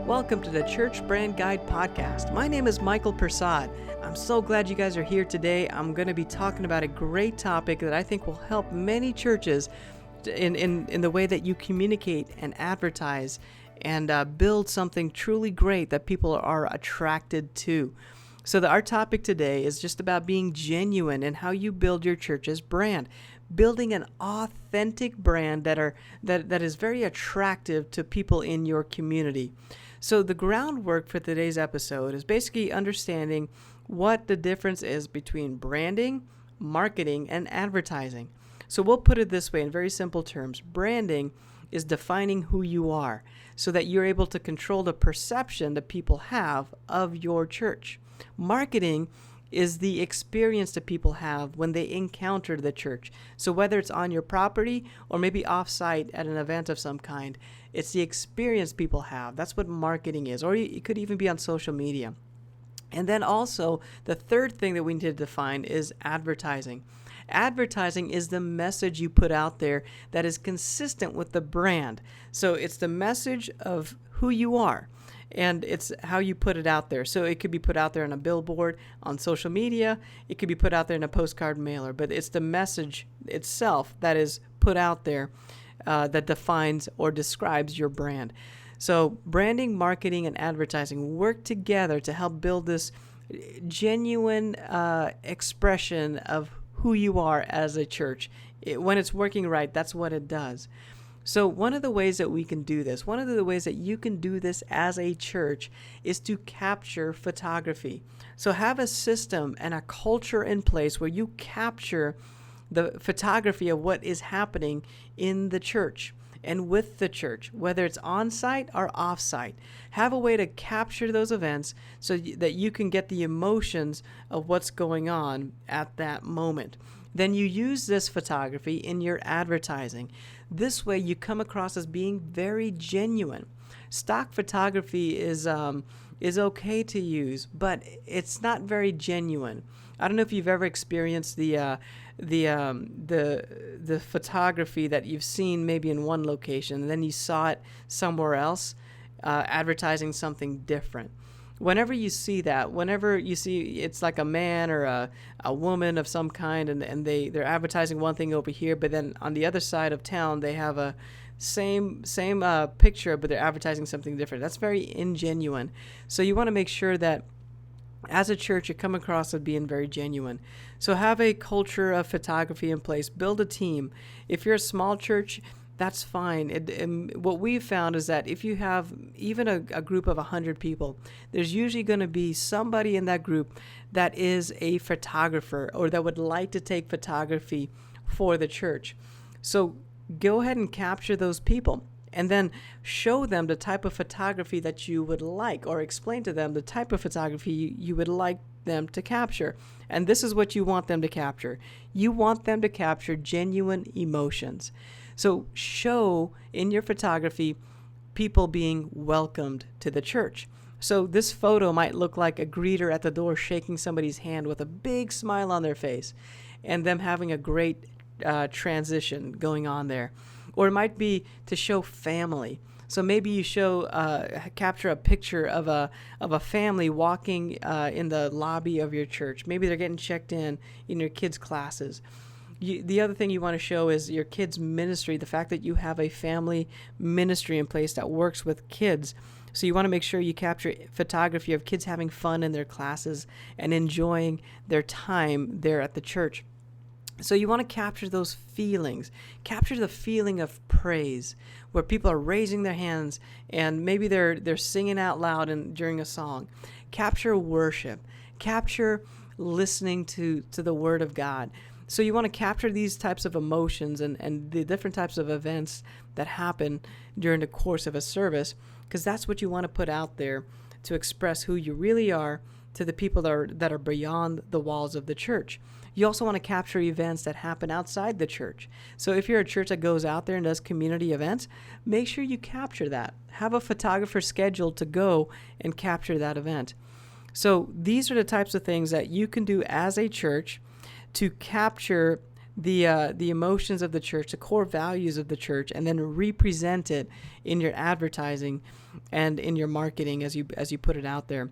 Welcome to the Church Brand Guide Podcast. My name is Michael Persad. I'm so glad you guys are here today. I'm going to be talking about a great topic that I think will help many churches in the way that you communicate and advertise and build something truly great that people are attracted to. So our topic today is just about being genuine and how you build your church's brand. Building an authentic brand that is very attractive to people in your community. So the groundwork for today's episode is basically understanding what the difference is between branding, marketing, and advertising. So we'll put it this way in very simple terms. Branding is defining who you are so that you're able to control the perception that people have of your church. Marketing is the experience that people have when they encounter the church. So whether it's on your property or maybe off-site at an event of some kind, it's the experience people have. That's what marketing is. Or it could even be on social media. And then also, the third thing that we need to define is advertising. Advertising is the message you put out there that is consistent with the brand. So it's the message of who you are. And it's how you put it out there. So it could be put out there on a billboard, on social media. It could be put out there in a postcard mailer. But it's the message itself that is put out there that defines or describes your brand. So branding, marketing, and advertising work together to help build this genuine expression of who you are as a church. When it's working right, that's what it does. So one of the ways that we can do this, one of the ways that you can do this as a church is to capture photography. So have a system and a culture in place where you capture the photography of what is happening in the church and with the church, whether it's on-site or off-site. Have a way to capture those events so that you can get the emotions of what's going on at that moment. Then you use this photography in your advertising. This way you come across as being very genuine. Stock photography is okay to use, but it's not very genuine. I don't know if you've ever experienced the photography that you've seen maybe in one location, and then you saw it somewhere else, advertising something different. Whenever you see that, whenever you see it's like a man or a woman of some kind, and they're advertising one thing over here, but then on the other side of town they have a same picture, but they're advertising something different. That's very ingenuine. So you want to make sure that as a church you come across as being very genuine. So have a culture of photography in place. Build a team. If you're a small church, that's fine. What we've found is that if you have even a group of 100 people, there's usually going to be somebody in that group that is a photographer or that would like to take photography for the church. So go ahead and capture those people and then show them the type of photography that you would like, or explain to them the type of photography you would like them to capture. And this is what you want them to capture. You want them to capture genuine emotions. So show in your photography people being welcomed to the church. So this photo might look like a greeter at the door shaking somebody's hand with a big smile on their face and them having a great transition going on there. Or it might be to show family. So maybe you capture a picture of a family walking in the lobby of your church. Maybe they're getting checked in your kids' classes. The other thing you want to show is your kids' ministry, the fact that you have a family ministry in place that works with kids. So you want to make sure you capture photography of kids having fun in their classes and enjoying their time there at the church. So you want to capture those feelings. Capture the feeling of praise where people are raising their hands and maybe they're singing out loud during a song. Capture worship. Capture listening to the Word of God. So you want to capture these types of emotions and the different types of events that happen during the course of a service, because that's what you want to put out there to express who you really are to the people that are beyond the walls of the church. You also want to capture events that happen outside the church. So if you're a church that goes out there and does community events, make sure you capture that. Have a photographer scheduled to go and capture that event. So these are the types of things that you can do as a church to capture the emotions of the church, the core values of the church, and then represent it in your advertising and in your marketing as you put it out there.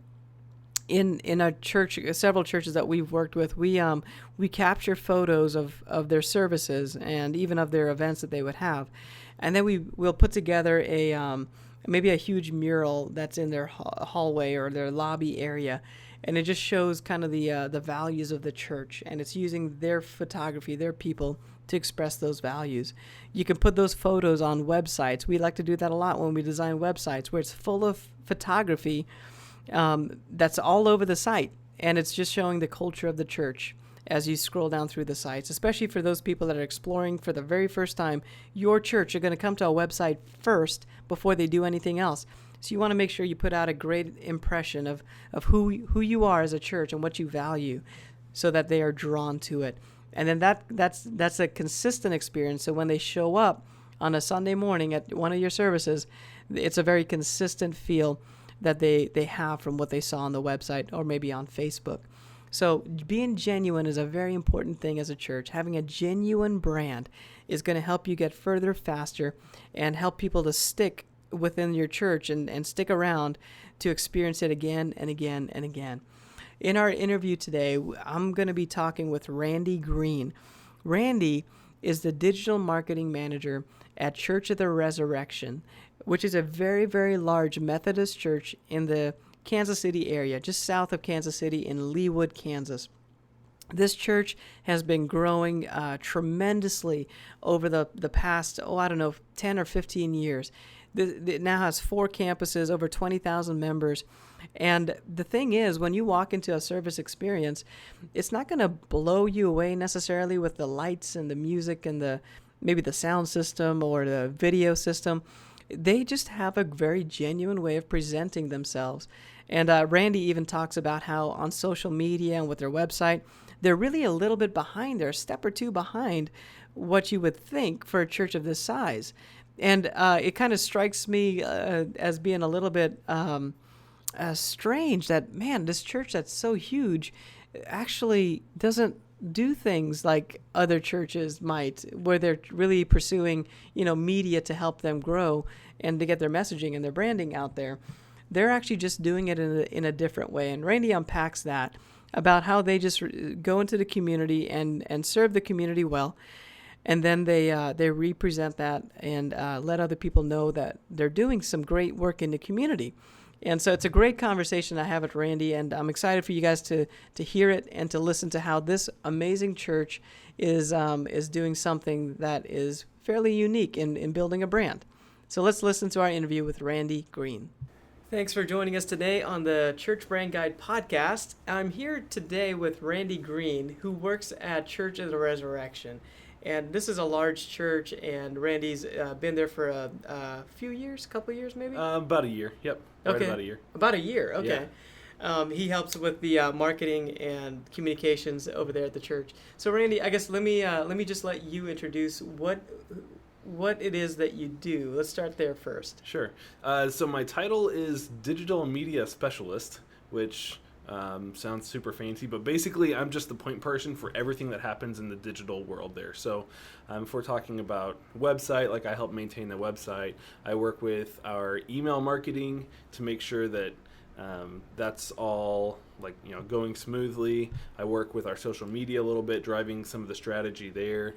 In a church, several churches that we've worked with, we capture photos of their services and even of their events that they would have, and then we'll put together maybe a huge mural that's in their hallway or their lobby area, and it just shows kind of the values of the church, and it's using their photography, their people, to express those values. You can put those photos on websites. We like to do that a lot when we design websites, where it's full of photography that's all over the site, and it's just showing the culture of the church as you scroll down through the sites, especially for those people that are exploring for the very first time your church. Are going to come to a website first before they do anything else. So you want to make sure you put out a great impression of who you are as a church and what you value, so that they are drawn to it. And then that's a consistent experience. So when they show up on a Sunday morning at one of your services, it's a very consistent feel that they have from what they saw on the website or maybe on Facebook. So being genuine is a very important thing as a church. Having a genuine brand is going to help you get further faster and help people to stick within your church and stick around to experience it again and again and again. In our interview today, I'm going to be talking with Randy Greene. Randy is the digital marketing manager at Church of the Resurrection, which is a very, very large Methodist church in the Kansas City area, just south of Kansas City in Leawood, Kansas. This church has been growing tremendously over the past, 10 or 15 years. It now has 4 campuses, over 20,000 members. And the thing is, when you walk into a service experience, it's not going to blow you away necessarily with the lights and the music and maybe the sound system or the video system. They just have a very genuine way of presenting themselves. And Randy even talks about how on social media and with their website, they're really a little bit behind. They're a step or two behind what you would think for a church of this size. And it kind of strikes me as being a little bit strange that, man, this church that's so huge actually doesn't do things like other churches might, where they're really pursuing, media to help them grow and to get their messaging and their branding out there. They're actually just doing it in a different way. And Randy unpacks that about how they just go into the community and serve the community well. And then they represent that and let other people know that they're doing some great work in the community. And so it's a great conversation I have with Randy, and I'm excited for you guys to hear it and to listen to how this amazing church is doing something that is fairly unique in building a brand. So let's listen to our interview with Randy Greene. Thanks for joining us today on the Church Brand Guide podcast. I'm here today with Randy Greene, who works at Church of the Resurrection. And this is a large church, and Randy's been there for a few years, couple of years maybe? About a year, yep. Right, okay. About a year. About a year, okay. Yeah. He helps with the marketing and communications over there at the church. So Randy, I guess let me just let you introduce what it is that you do. Let's start there first. Sure. So my title is Digital Media Specialist, which sounds super fancy, but basically I'm just the point person for everything that happens in the digital world there. So if we're talking about website, like I help maintain the website, I work with our email marketing to make sure that that's all going smoothly. I work with our social media a little bit, driving some of the strategy there.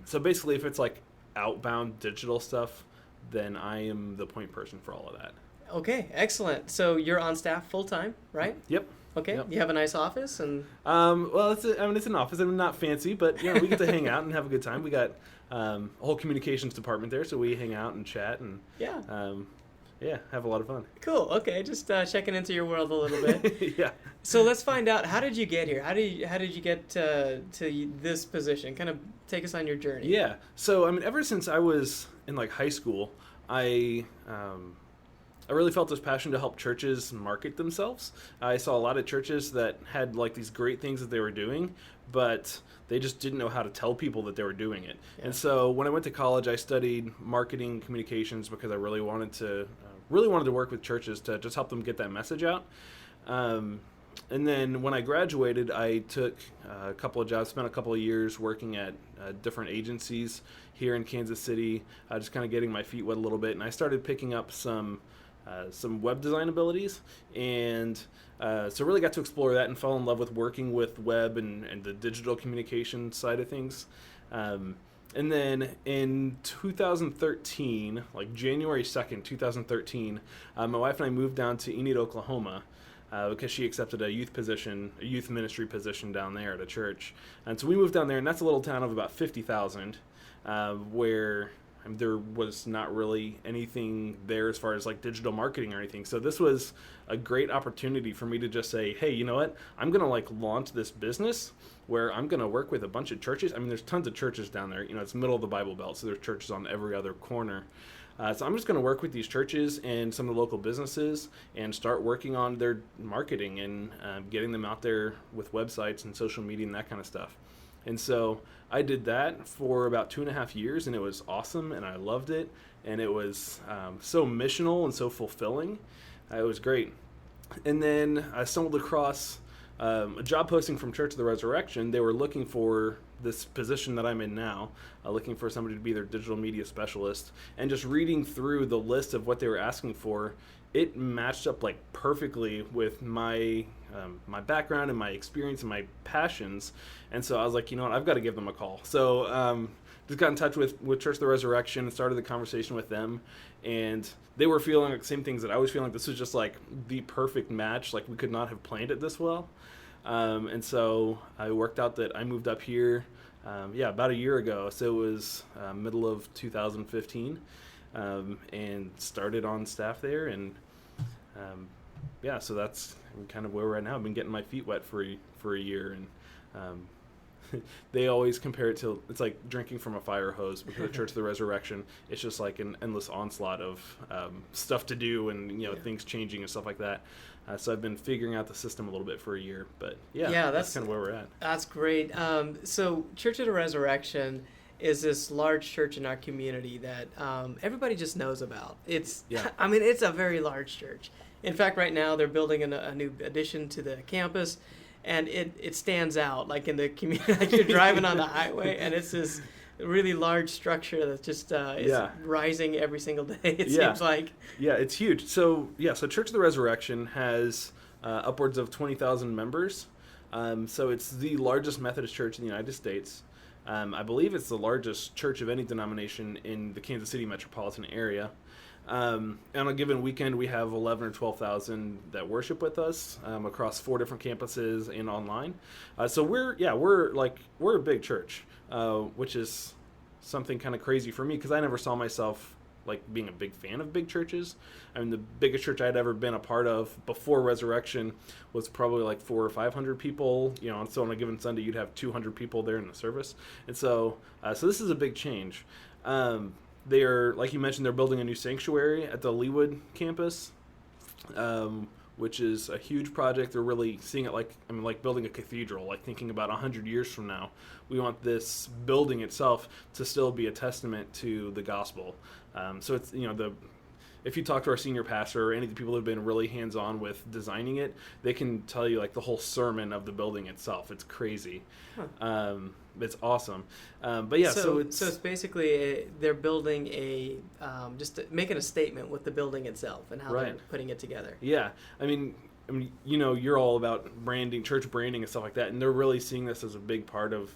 So basically if it's like outbound digital stuff, then I am the point person for all of that. Okay, excellent. So you're on staff full time, right? Yep. Okay. Yep. You have a nice office and. Well, it's an office. I'm not fancy, but we get to hang out and have a good time. We got a whole communications department there, so we hang out and chat and have a lot of fun. Cool. Okay, just checking into your world a little bit. Yeah. So let's find out, how did you get here? How did you get to this position? Kind of take us on your journey. Yeah. So ever since I was in high school, I really felt this passion to help churches market themselves. I saw a lot of churches that had these great things that they were doing, but they just didn't know how to tell people that they were doing it. Yeah. And so when I went to college, I studied marketing communications because I really wanted to work with churches to just help them get that message out. And then when I graduated, I took a couple of jobs, spent a couple of years working at different agencies here in Kansas City, just kind of getting my feet wet a little bit. And I started picking up some web design abilities, and so really got to explore that and fell in love with working with web and the digital communication side of things. And then in 2013, like January 2nd, 2013, my wife and I moved down to Enid, Oklahoma, because she accepted a youth ministry position down there at a church. And so we moved down there, and that's a little town of about 50,000, where there was not really anything there as far as like digital marketing or anything. So this was a great opportunity for me to just say, hey, you know what? I'm going to like launch this business where I'm going to work with a bunch of churches. I mean, there's tons of churches down there. You know, it's middle of the Bible Belt, so there's churches on every other corner. So I'm just going to work with these churches and some of the local businesses and start working on their marketing and getting them out there with websites and social media and that kind of stuff. And so I did that for about 2.5 years, and it was awesome, and I loved it, and it was so missional and so fulfilling. It was great. And then I stumbled across a job posting from Church of the Resurrection. They were looking for this position that I'm in now, looking for somebody to be their digital media specialist, and just reading through the list of what they were asking for, it matched up like perfectly with my background and my experience and my passions. And so I was like, you know what, I've got to give them a call. So just got in touch with Church of the Resurrection and started the conversation with them. And they were feeling like the same things that I was feeling. This was just like the perfect match. Like we could not have planned it this well. And so I worked out that I moved up here, about a year ago. So it was middle of 2015, and started on staff there. And so that's kind of where we're at now. I've been getting my feet wet for a year, and they always compare it to, it's like drinking from a fire hose, because the Church of the Resurrection, it's just like an endless onslaught of stuff to do and things changing and stuff like that. So I've been figuring out the system a little bit for a year, but that's kind of where we're at. That's great. So Church of the Resurrection is this large church in our community that everybody just knows about. It's a very large church. In fact, right now they're building a new addition to the campus, and it stands out like in the community. Like you're driving on the highway, and it's this really large structure that's just is rising every single day. It seems like. Yeah, it's huge. So Church of the Resurrection has upwards of 20,000 members. So it's the largest Methodist church in the United States. I believe it's the largest church of any denomination in the Kansas City metropolitan area. On a given weekend, we have 11 or 12,000 that worship with us across 4 different campuses and online. So we're a big church, which is something kind of crazy for me, because I never saw myself like being a big fan of big churches. I mean, the biggest church I'd ever been a part of before Resurrection was probably like 400 or 500 people. And so on a given Sunday, you'd have 200 people there in the service. And so this is a big change. They are, like you mentioned, they're building a new sanctuary at the Leawood campus, which is a huge project. They're really seeing it like building a cathedral, like thinking about 100 years from now. We want this building itself to still be a testament to the gospel. So it's, if you talk to our senior pastor or any of the people who have been really hands-on with designing it, they can tell you like the whole sermon of the building itself. It's crazy. It's awesome. So it's basically they're building making a statement with the building itself and how they're putting it together. Yeah. I mean, you're all about branding, church branding and stuff like that, and they're really seeing this as a big part of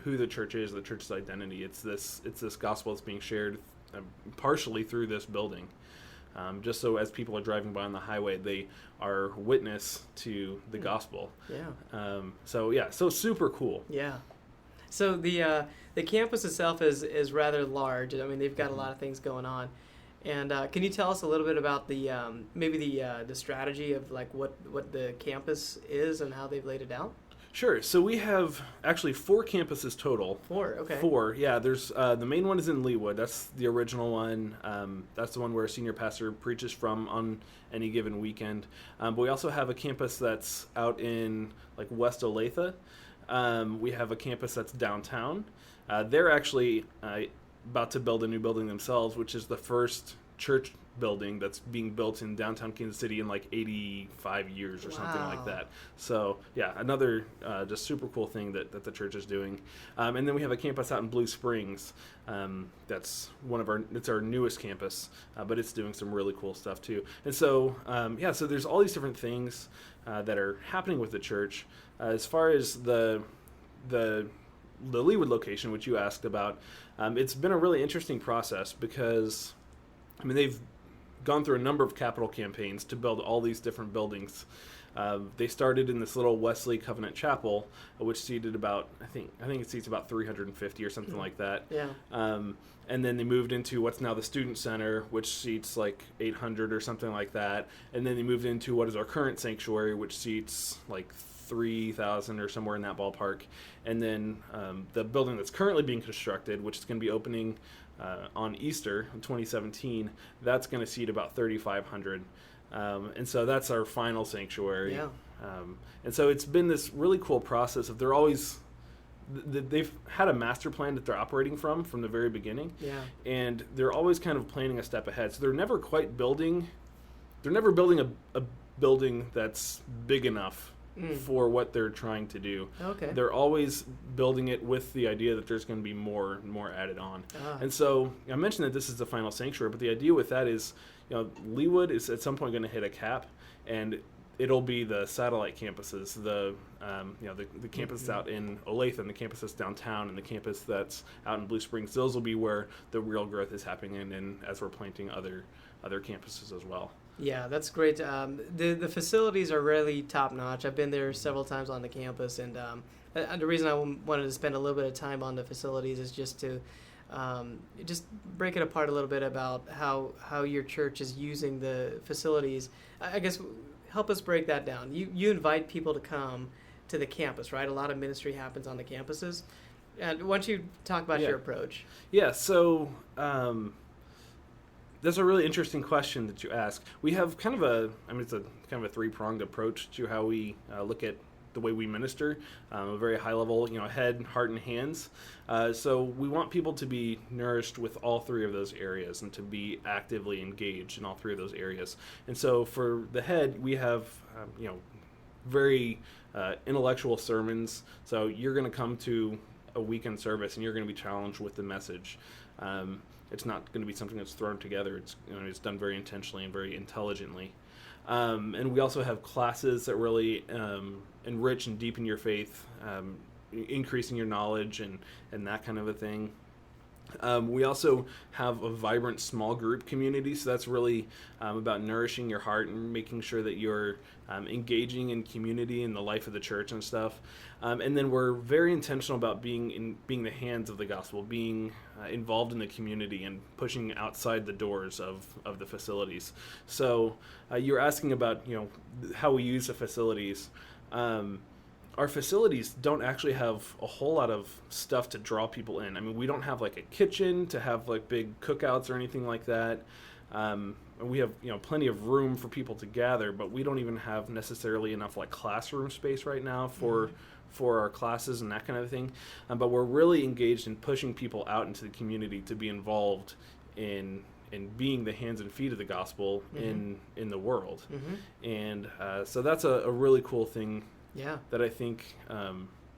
who the church is, the church's identity. It's this gospel that's being shared partially through this building. Just so as people are driving by on the highway, they are witness to the gospel. Yeah. So super cool. Yeah. So the campus itself is rather large. I mean, they've got a lot of things going on. And can you tell us a little bit about the strategy of like what the campus is and how they've laid it out? Sure. So we have actually 4 campuses total. 4, okay. 4, yeah. There's the main one is in Leawood. That's the original one. That's the one where a senior pastor preaches from on any given weekend. But we also have a campus that's out in like West Olathe. We have a campus that's downtown. They're actually about to build a new building themselves, which is the first church building that's being built in downtown Kansas City in like 85 years or something like Wow. that. So yeah, another just super cool thing that the church is doing. And then we have a campus out in Blue Springs. That's it's our newest campus, but it's doing some really cool stuff too. And so so there's all these different things that are happening with the church. As far as the Leawood location, which you asked about, it's been a really interesting process because, I mean, they've gone through a number of capital campaigns to build all these different buildings. They started in this little Wesley Covenant Chapel, which seated about, I think it seats about 350 or something like that. Yeah. And then they moved into what's now the Student Center, which seats like 800 or something like that. And then they moved into what is our current sanctuary, which seats like 3,000 or somewhere in that ballpark. And then the building that's currently being constructed, which is going to be opening on Easter in 2017, that's going to seat about 3,500. And so that's our final sanctuary. Yeah. And so it's been this really cool process of they've had a master plan that they're operating from the very beginning. Yeah. And they're always kind of planning a step ahead. So they're never building a building that's big enough for what they're trying to do. Okay. They're always building it with the idea that there's going to be more added on. And so I mentioned that this is the final sanctuary, but the idea with that is, Leawood is at some point going to hit a cap, and it'll be the satellite campuses, the campus out in Olathe, and the campus that's downtown, and the campus that's out in Blue Springs. Those will be where the real growth is happening, and as we're planting other campuses as well. Yeah, that's great. The facilities are really top notch. I've been there several times on the campus, and the reason I wanted to spend a little bit of time on the facilities is just to just break it apart a little bit about how your church is using the facilities. I guess help us break that down. You invite people to come to the campus, right? A lot of ministry happens on the campuses. And why don't you talk about your approach? Yeah, so that's a really interesting question that you ask. We have it's a kind of a three-pronged approach to how we look at the way we minister, a very high level, head, heart, and hands. So we want people to be nourished with all three of those areas and to be actively engaged in all three of those areas. And so for the head, we have, very intellectual sermons. So you're going to come to a weekend service and you're going to be challenged with the message. It's not going to be something that's thrown together. It's done very intentionally and very intelligently. And we also have classes that really enrich and deepen your faith, increasing your knowledge and that kind of a thing. We also have a vibrant small group community, so that's really about nourishing your heart and making sure that you're engaging in community and the life of the church and stuff. And then we're very intentional about being the hands of the gospel, being involved in the community and pushing outside the doors of the facilities. So you're asking about how we use the facilities. Our facilities don't actually have a whole lot of stuff to draw people in. I mean, we don't have like a kitchen to have like big cookouts or anything like that. We have plenty of room for people to gather, but we don't even have necessarily enough like classroom space right now for our classes and that kind of thing. But we're really engaged in pushing people out into the community to be involved in being the hands and feet of the gospel in the world. And so that's a really cool thing. Yeah. That I think,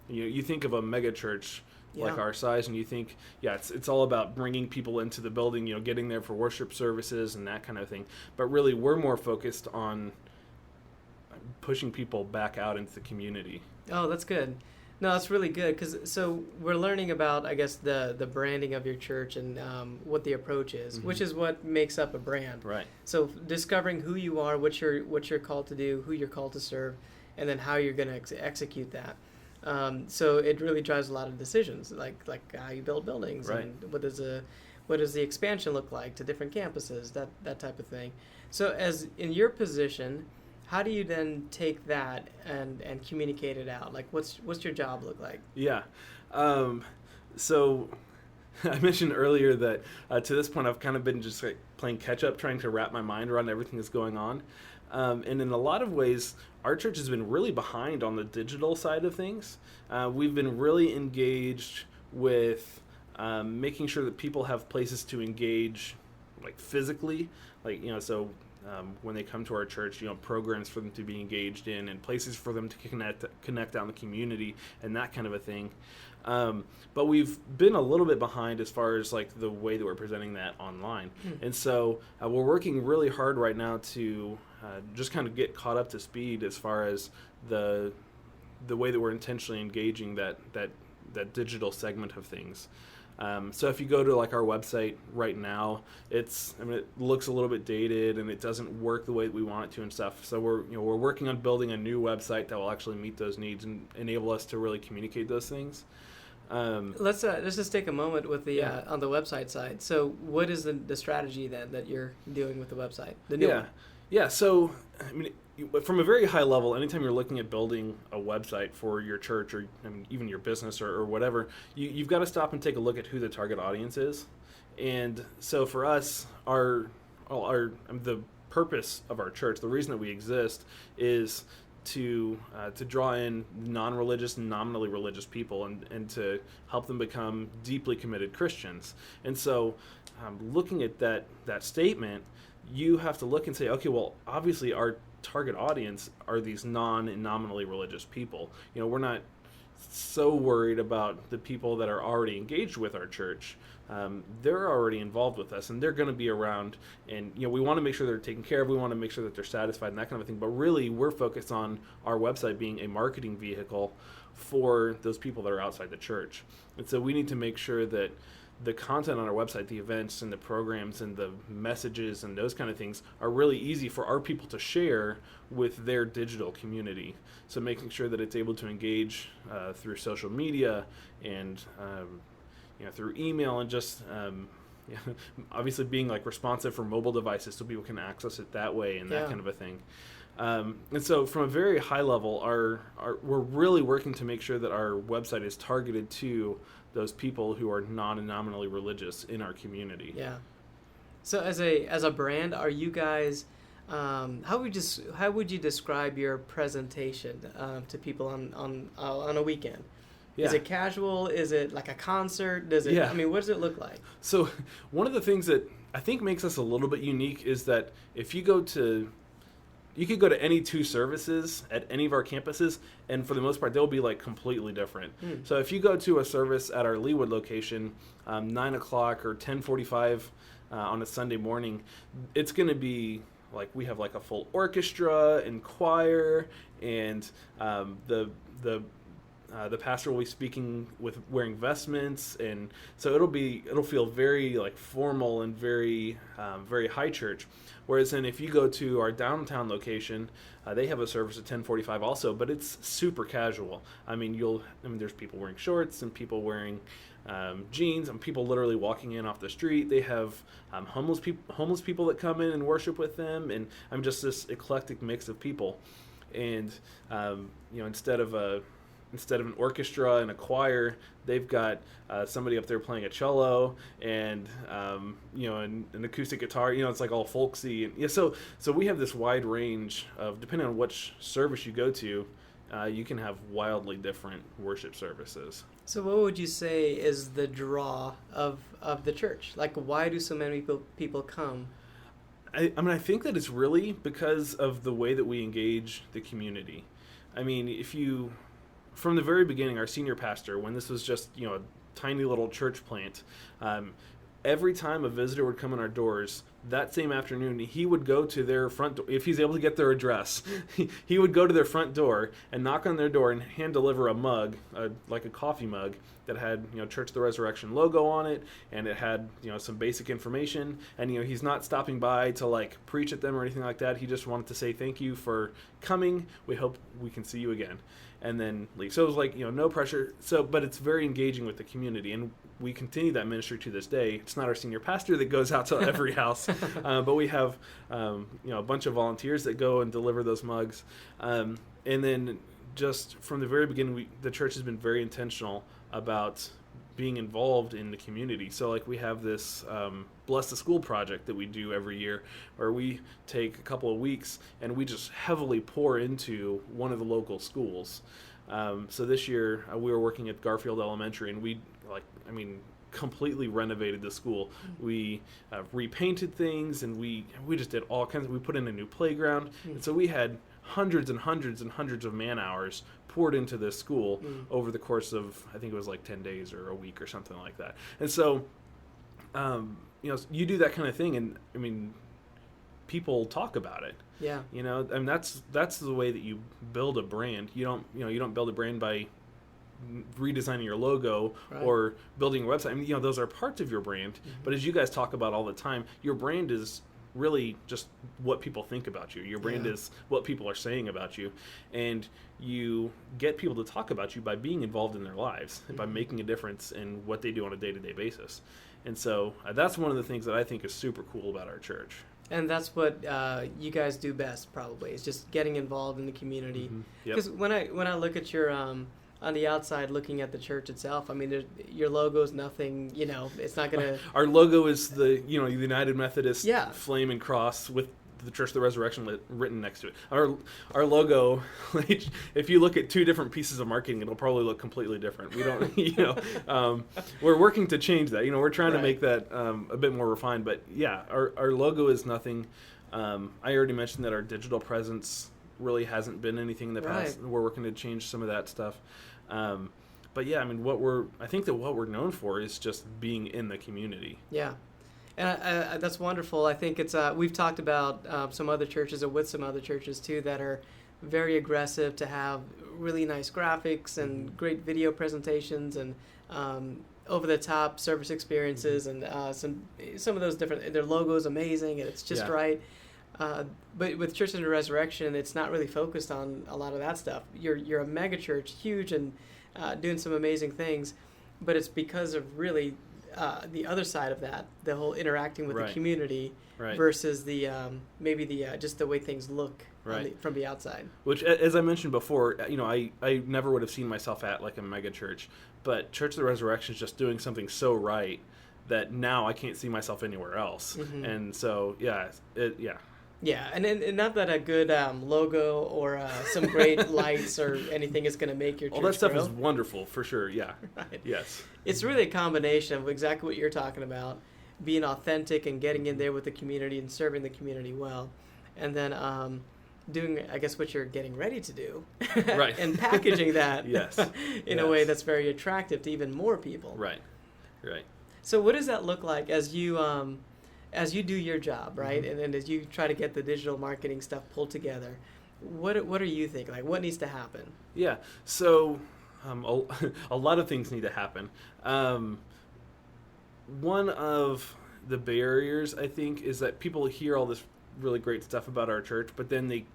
you think of a mega church like our size, and you think, it's all about bringing people into the building, getting there for worship services and that kind of thing. But really, we're more focused on pushing people back out into the community. Oh, that's good. No, that's really good, so we're learning about, I guess, the branding of your church and what the approach is, which is what makes up a brand. Right. So discovering who you are, what you're called to do, who you're called to serve, and then how you're going to execute that. So it really drives a lot of decisions, like how you build buildings, right. And what does the expansion look like to different campuses, that type of thing. So as in your position, how do you then take that and communicate it out? Like what's your job look like? Yeah. So I mentioned earlier that to this point I've kind of been just like playing catch up, trying to wrap my mind around everything that's going on. And in a lot of ways, our church has been really behind on the digital side of things. We've been really engaged with making sure that people have places to engage like physically, like, so when they come to our church, programs for them to be engaged in and places for them to connect out in the community and that kind of a thing. But we've been a little bit behind as far as like the way that we're presenting that online. And so we're working really hard right now to just kind of get caught up to speed as far as the way that we're intentionally engaging that digital segment of things. So if you go to like our website right now, it looks a little bit dated and it doesn't work the way that we want it to and stuff. So we're working on building a new website that will actually meet those needs and enable us to really communicate those things. Let's just take a moment with the on the website side. So what is the strategy then that you're doing with the website? The new one? Yeah. So from a very high level, anytime you're looking at building a website for your church or even your business or whatever, you've got to stop and take a look at who the target audience is. And so for us, the purpose of our church, the reason that we exist, is to draw in non-religious and nominally religious people and to help them become deeply committed Christians. And so looking at that statement, you have to look and say, okay, well, obviously our target audience are these non and nominally religious people. We're not so worried about the people that are already engaged with our church. They're already involved with us and they're going to be around, and we want to make sure they're taken care of. We want to make sure that they're satisfied and that kind of thing. But really we're focused on our website being a marketing vehicle for those people that are outside the church. And so we need to make sure that the content on our website, the events and the programs and the messages and those kind of things are really easy for our people to share with their digital community. So making sure that it's able to engage through social media and through email and just obviously being like responsive for mobile devices so people can access it that way and that kind of a thing. And so from a very high level, we're really working to make sure that our website is targeted to those people who are non and nominally religious in our community. Yeah. So as a brand, are you guys how would you describe your presentation to people on a weekend? Yeah. Is it casual? Is it like a concert? Does it? Yeah. What does it look like? So one of the things that I think makes us a little bit unique is that if you could go to any two services at any of our campuses, and for the most part, they'll be like completely different. So if you go to a service at our Leawood location, 9 o'clock or 10:45 on a Sunday morning, it's going to be like we have like a full orchestra and choir, and the pastor will be speaking with wearing vestments, and so it'll feel very like formal and very very high church. Whereas then if you go to our downtown location, they have a service at 10:45 also, but it's super casual. There's people wearing shorts and people wearing jeans and people literally walking in off the street. They have homeless people that come in and worship with them, and just this eclectic mix of people. And instead of an orchestra and a choir, they've got somebody up there playing a cello and an acoustic guitar. It's like all folksy. And so we have this wide range of, depending on which service you go to, you can have wildly different worship services. So what would you say is the draw of the church? Like, why do so many people come? I think that it's really because of the way that we engage the community. From the very beginning, our senior pastor, when this was just a tiny little church plant, every time a visitor would come in our doors, that same afternoon, he would go to their front door. If he's able to get their address, he would go to their front door and knock on their door and hand deliver a mug, like a coffee mug, that had Church of the Resurrection logo on it, and it had some basic information. And he's not stopping by to like preach at them or anything like that. He just wanted to say thank you for coming. We hope we can see you again, and then leave. So it was like no pressure. But it's very engaging with the community, and we continue that ministry to this day. It's not our senior pastor that goes out to every house, but we have a bunch of volunteers that go and deliver those mugs. And then just from the very beginning, the church has been very intentional about being involved in the community. So like we have this Bless the School project that we do every year, where we take a couple of weeks and we just heavily pour into one of the local schools. So this year we were working at Garfield Elementary, and completely renovated the school. We repainted things, and we just did all kinds of, we put in a new playground. And so we had hundreds and hundreds and hundreds of man hours poured into this school over the course of, I think it was like 10 days or a week or something like that. And so, you do that kind of thing, and I mean, people talk about it. Yeah. And that's the way that you build a brand. You don't build a brand by redesigning your logo or building a website. I mean, those are parts of your brand, but as you guys talk about all the time, your brand is really just what people think about you. Your brand is what people are saying about you, and you get people to talk about you by being involved in their lives and by making a difference in what they do on a day-to-day basis. And so that's one of the things that I think is super cool about our church. And that's what you guys do best, probably, is just getting involved in the community. Because when I look at your on the outside, looking at the church itself, I mean, your logo is nothing. It's not gonna. Our logo is the United Methodist flame and cross with the Church of the Resurrection written next to it. Our logo, if you look at two different pieces of marketing, it'll probably look completely different. We don't, we're working to change that. We're trying to make that a bit more refined. But yeah, our logo is nothing. I already mentioned that our digital presence really hasn't been anything in the past. We're working to change some of that stuff. But yeah, I mean, I think that what we're known for is just being in the community. Yeah. And that's wonderful. I think it's we've talked about some other churches, or with some other churches too, that are very aggressive to have really nice graphics and great video presentations and over-the-top service experiences and some of those different. Their logo is amazing and it's just right. But with Church of the Resurrection, it's not really focused on a lot of that stuff. You're a mega church, huge and doing some amazing things, but it's because of really. The other side of that, the whole interacting with the community versus the maybe the just the way things look from the outside. Which, as I mentioned before, I never would have seen myself at like a mega church, but Church of the Resurrection is just doing something so right that now I can't see myself anywhere else. And so Yeah, and not that a good logo or some great lights or anything is going to make your church all that stuff grow. Is wonderful, for sure, yeah. Right. Yes. It's really a combination of exactly what you're talking about, being authentic and getting in there with the community and serving the community well, and then doing, I guess, what you're getting ready to do, and packaging that in a way that's very attractive to even more people. Right. So what does that look like as you do your job, right? And as you try to get the digital marketing stuff pulled together, what are you thinking? Like, what needs to happen? Yeah, so a lot of things need to happen. One of the barriers, I think, is that people hear all this really great stuff about our church, but then they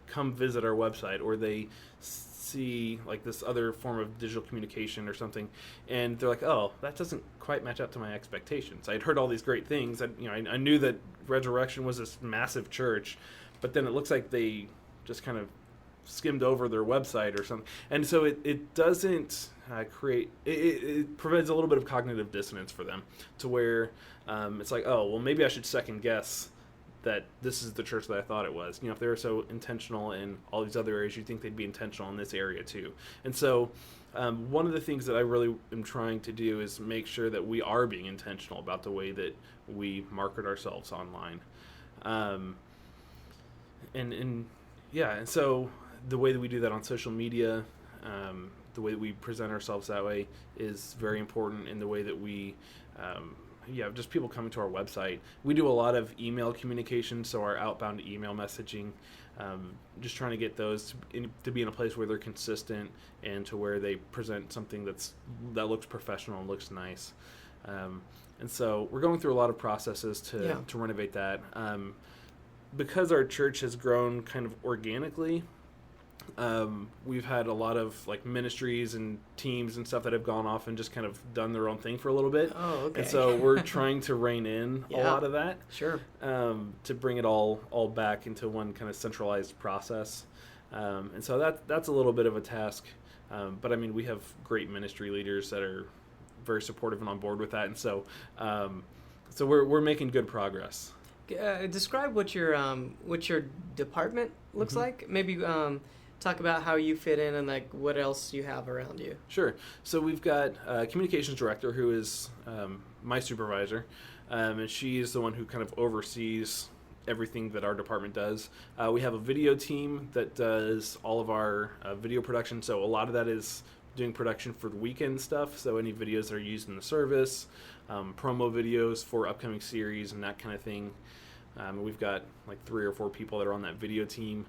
come visit our website, or they see like this other form of digital communication or something, and they're like, oh, that doesn't quite match up to my expectations. I'd heard all these great things. I knew that Resurrection was this massive church, but then it looks like they just kind of skimmed over their website or something, and so it doesn't create it provides a little bit of cognitive dissonance for them, to where it's like, oh, well, maybe I should second guess that this is the church that I thought it was. If they're so intentional in all these other areas, you think they'd be intentional in this area too. And so one of the things that I really am trying to do is make sure that we are being intentional about the way that we market ourselves online. And so the way that we do that on social media, the way that we present ourselves that way is very important, in the way that we just people coming to our website. We do a lot of email communication, so our outbound email messaging, just trying to get those to be in a place where they're consistent and to where they present something that looks professional and looks nice. And so we're going through a lot of processes to renovate that. Because our church has grown kind of organically, we've had a lot of like ministries and teams and stuff that have gone off and just kind of done their own thing for a little bit. Oh, okay. And so we're trying to rein in a lot of that. Sure. To bring it all back into one kind of centralized process. And so that's a little bit of a task. But I mean, we have great ministry leaders that are very supportive and on board with that. And so we're making good progress. Describe what your department looks like. Maybe talk about how you fit in and like what else you have around you. Sure. So we've got a communications director who is my supervisor, and she is the one who kind of oversees everything that our department does. We have a video team that does all of our video production. So a lot of that is doing production for the weekend stuff. So any videos that are used in the service, promo videos for upcoming series and that kind of thing. We've got like 3 or 4 people that are on that video team.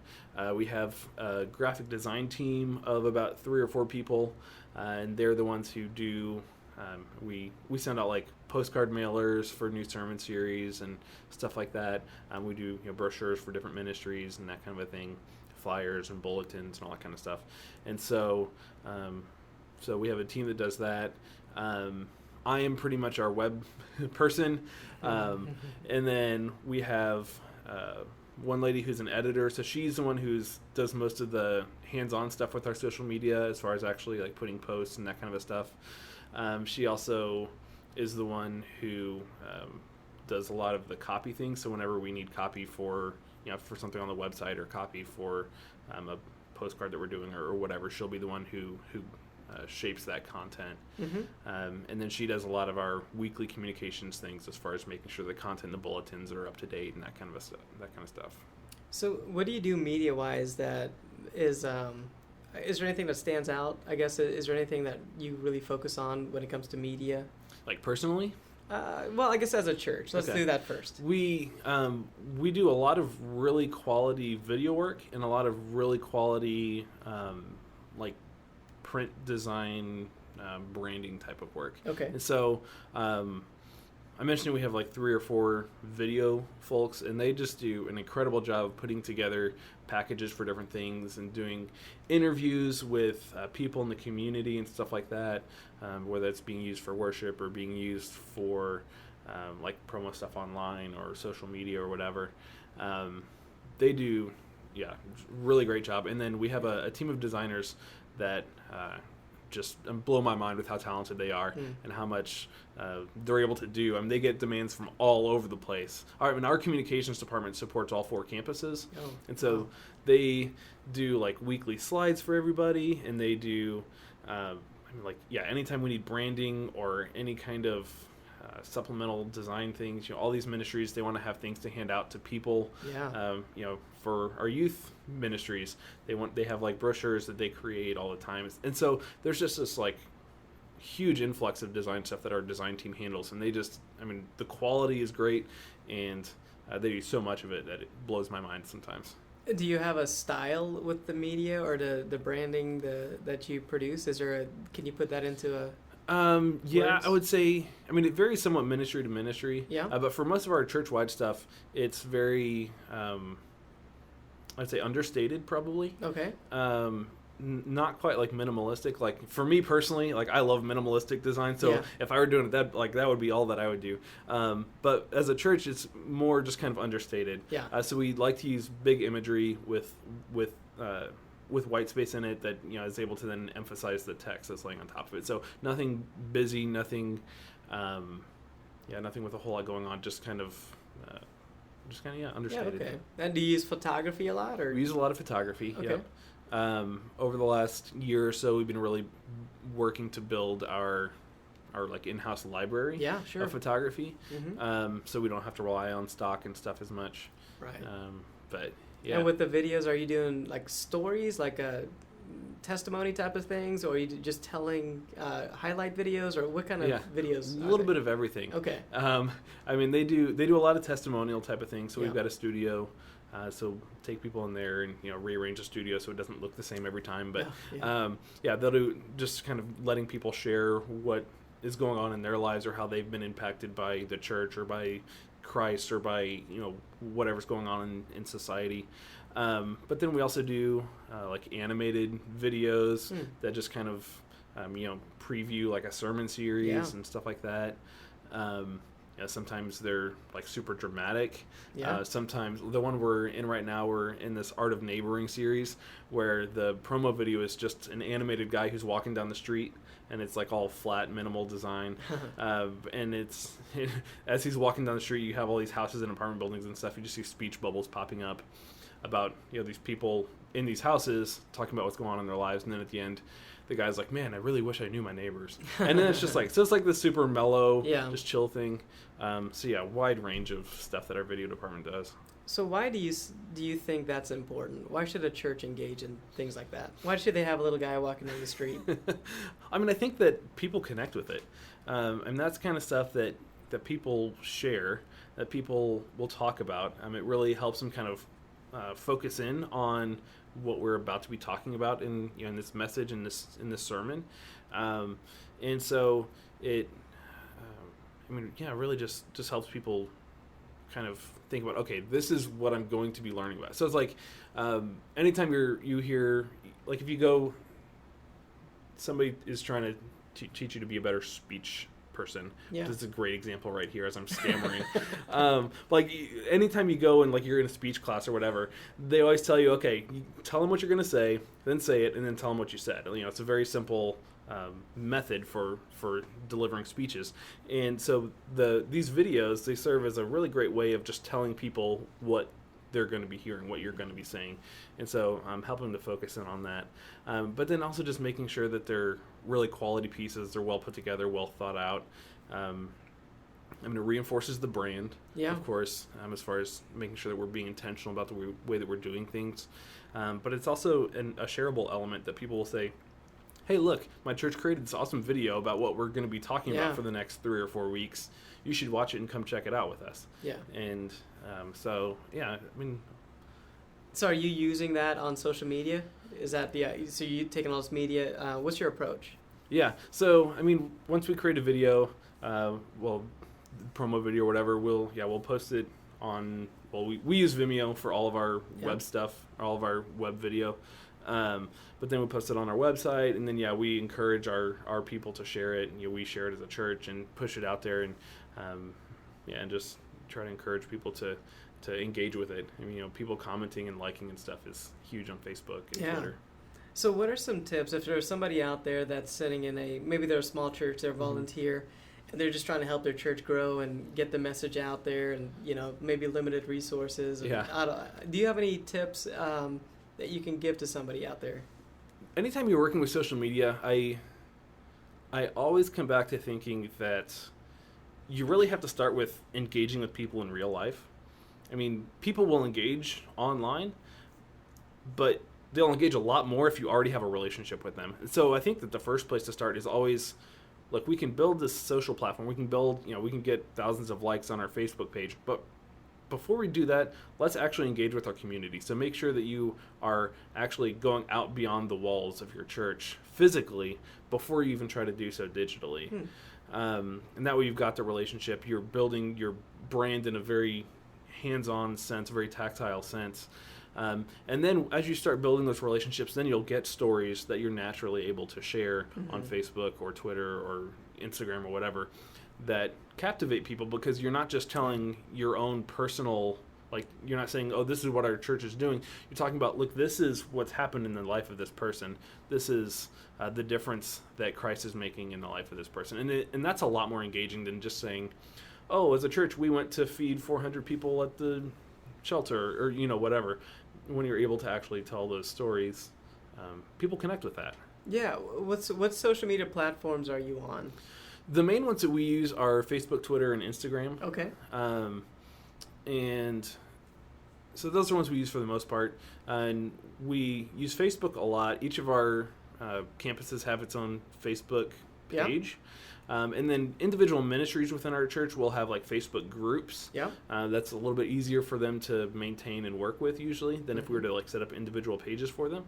We have a graphic design team of about 3 or 4 people, and they're the ones who do. We send out like postcard mailers for new sermon series and stuff like that. We do brochures for different ministries and that kind of a thing, flyers and bulletins and all that kind of stuff. And so we have a team that does that. I am pretty much our web person. And then we have one lady who's an editor. So she's the one who does most of the hands-on stuff with our social media as far as actually like putting posts and that kind of stuff. She also is the one who does a lot of the copy things. So whenever we need copy for something on the website or copy for a postcard that we're doing or whatever, she'll be the one who shapes that content. And then she does a lot of our weekly communications things as far as making sure the content and the bulletins are up to date and that kind of stuff. So what do you do media-wise that is there anything that stands out? I guess, is there anything that you really focus on when it comes to media? Like personally? Well, I guess as a church. Let's do that first. We do a lot of really quality video work and a lot of really quality like print design, branding type of work. Okay. And so I mentioned we have like 3 or 4 video folks, and they just do an incredible job of putting together packages for different things and doing interviews with people in the community and stuff like that, whether it's being used for worship or being used for like promo stuff online or social media or whatever. They do, really great job. And then we have a team of designers that just blow my mind with how talented they are and how much they're able to do. I mean, they get demands from all over the place. Our communications department supports all 4 campuses, and so they do like weekly slides for everybody, and they do anytime we need branding or any kind of supplemental design things, all these ministries, they want to have things to hand out to people. For our youth ministries, they have like brochures that they create all the time, and so there's just this like huge influx of design stuff that our design team handles, and the quality is great, and they do so much of it that it blows my mind sometimes. Do you have a style with the media or the branding that you produce? Can you put that into a I would say, it varies somewhat ministry to ministry. But for most of our church-wide stuff, it's very, I'd say understated probably. Okay. Not quite like minimalistic. Like for me personally, like I love minimalistic design. So if I were doing it, that would be all that I would do. But as a church, it's more just kind of understated. So we like to use big imagery with white space in it that is able to then emphasize the text that's laying on top of it. So nothing busy, nothing with a whole lot going on. Just kind of understated. Yeah, okay. And do you use photography a lot, or? We use a lot of photography. Okay. Yep. Over the last year or so, we've been really working to build our like in-house library of photography. So we don't have to rely on stock and stuff as much. Right. But yeah. And with the videos, are you doing like stories, like a testimony type of things, or are you just telling highlight videos, or what kind of videos? A little bit of everything. Okay. They do a lot of testimonial type of things. So we've got a studio. So take people in there and rearrange the studio so it doesn't look the same every time. But they'll do just kind of letting people share what is going on in their lives or how they've been impacted by the church or by Christ or by whatever's going on in society. But then we also do like animated videos that just kind of preview like a sermon series and stuff like that. Sometimes they're like super dramatic. Sometimes the one we're in right now, we're in this Art of Neighboring series where the promo video is just an animated guy who's walking down the street, and it's like all flat, minimal design. And it's as he's walking down the street, you have all these houses and apartment buildings and stuff. You just see speech bubbles popping up about these people in these houses talking about what's going on in their lives, and then at the end, the guy's like, "Man, I really wish I knew my neighbors." And then it's just like, so it's like this super mellow, just chill thing. So yeah, wide range of stuff that our video department does. So why do you think that's important? Why should a church engage in things like that? Why should they have a little guy walking down the street? I mean, I think that people connect with it, and that's kind of stuff that people share, that people will talk about. It really helps them kind of focus in on what we're about to be talking about in in this message, in this sermon, and so it, really just helps people kind of think about, okay, this is what I'm going to be learning about. So it's like anytime you hear, like if you go, somebody is trying to teach you to be a better speech person. This is a great example right here as I'm stammering. Like anytime you go and like you're in a speech class or whatever, they always tell you, okay, you tell them what you're going to say, then say it, and then tell them what you said. It's a very simple method for delivering speeches. And so these videos, they serve as a really great way of just telling people what they're going to be hearing, what you're going to be saying. And so helping them to focus in on that. But then also just making sure that they're really quality pieces, they're well put together, well thought out. It reinforces the brand, of course, as far as making sure that we're being intentional about the way that we're doing things. But it's also a shareable element that people will say, hey, look, my church created this awesome video about what we're going to be talking about for the next 3 or 4 weeks. You should watch it and come check it out with us. Yeah. And so are you using that on social media? Is that so you taking all this media? What's your approach? Yeah. So, once we create a video, promo video or whatever, we'll post it on, we use Vimeo for all of our web stuff, all of our web video. But then we post it on our website, and then we encourage our people to share it. We share it as a church and push it out there, and and just try to encourage people to engage with it. People commenting and liking and stuff is huge on Facebook and Twitter. So what are some tips if there's somebody out there that's sitting in maybe they're a small church, they're a volunteer, and they're just trying to help their church grow and get the message out there, and maybe limited resources. Do you have any tips that you can give to somebody out there? Anytime you're working with social media, I always come back to thinking that you really have to start with engaging with people in real life. People will engage online, but they'll engage a lot more if you already have a relationship with them. So I think that the first place to start is always, look, we can build this social platform. We can build, we can get thousands of likes on our Facebook page, but before we do that, let's actually engage with our community. So make sure that you are actually going out beyond the walls of your church physically before you even try to do so digitally. And that way you've got the relationship. You're building your brand in a very hands-on sense, very tactile sense. And then as you start building those relationships, then you'll get stories that you're naturally able to share on Facebook or Twitter or Instagram or whatever that captivate people, because you're not just telling your own personal, you're not saying, oh, this is what our church is doing. You're talking about, look, this is what's happened in the life of this person. This is the difference that Christ is making in the life of this person. And that's a lot more engaging than just saying, oh, as a church, we went to feed 400 people at the shelter, or, whatever. When you're able to actually tell those stories, people connect with that. Yeah. What social media platforms are you on? The main ones that we use are Facebook, Twitter, and Instagram. Okay. And so those are ones we use for the most part. And we use Facebook a lot. Each of our campuses have its own Facebook page. And then individual ministries within our church will have Facebook groups. Yeah. That's a little bit easier for them to maintain and work with usually than if we were to set up individual pages for them.